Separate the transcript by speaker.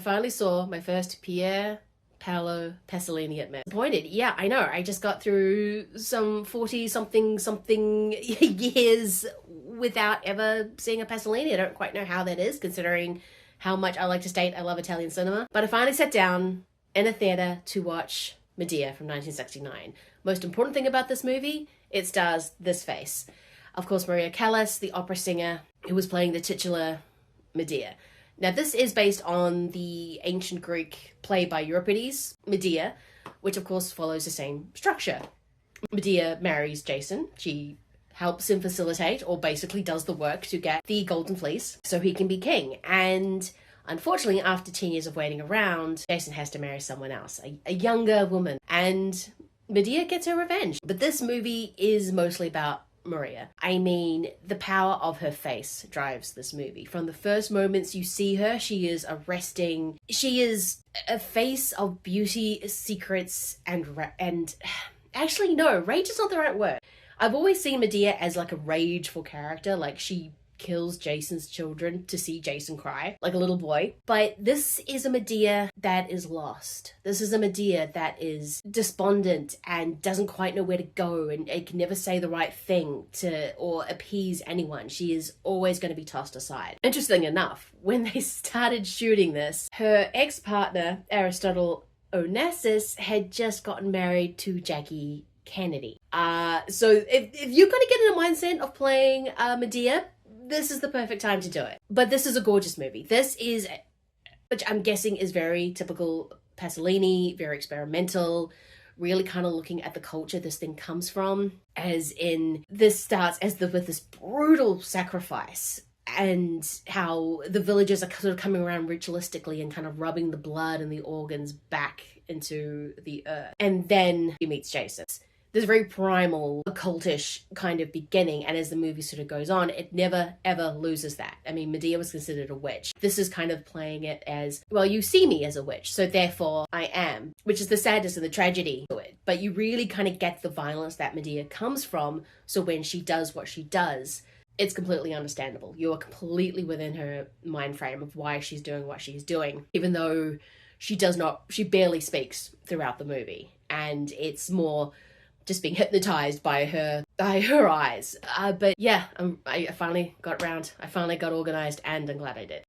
Speaker 1: finally saw my first Pier Paolo Pasolini at Met. Disappointed. Yeah, I know. I just got through some 40-something years without ever seeing a Pasolini. I don't quite know how that is, considering how much I like to state I love Italian cinema. But I finally sat down in a theater to watch Medea from 1969. Most important thing about this movie, it stars this face. Of course, Maria Callas, the opera singer who was playing the titular Medea. Now, this is based on the ancient Greek play by Euripides, Medea, which of course follows the same structure. Medea marries Jason. She helps him facilitate, or basically does the work to get the Golden Fleece so he can be king. And unfortunately, after 10 years of waiting around, Jason has to marry someone else, a younger woman. And Medea gets her revenge. But this movie is mostly about Maria. I mean, the power of her face drives this movie. From the first moments you see her, she is arresting. She is a face of beauty, secrets, and actually, no, rage is not the right word. I've always seen Medea as like a rageful character, like she kills Jason's children to see Jason cry, like a little boy. But this is a Medea that is lost. This is a Medea that is despondent and doesn't quite know where to go, and can never say the right thing to or appease anyone. She is always going to be tossed aside. Interesting enough, when they started shooting this, her ex-partner, Aristotle Onassis, had just gotten married to Jackie Kennedy. So if you're going to get in a mindset of playing Medea, this is the perfect time to do it. But this is a gorgeous movie. This is, which I'm guessing is very typical Pasolini, very experimental, really kind of looking at the culture this thing comes from. As in, this starts with this brutal sacrifice, and how the villagers are sort of coming around ritualistically and kind of rubbing the blood and the organs back into the earth. And then he meets Jason. This very primal, occultish kind of beginning, and as the movie sort of goes on, it never ever loses that. I mean, Medea was considered a witch. This is kind of playing it as, well, you see me as a witch, so therefore I am, which is the sadness and the tragedy to it. But you really kind of get the violence that Medea comes from, so when she does what she does, it's completely understandable. You are completely within her mind frame of why she's doing what she's doing, even though she barely speaks throughout the movie, and it's more just being hypnotized by her eyes. But yeah, I finally got around. I finally got organized, and I'm glad I did.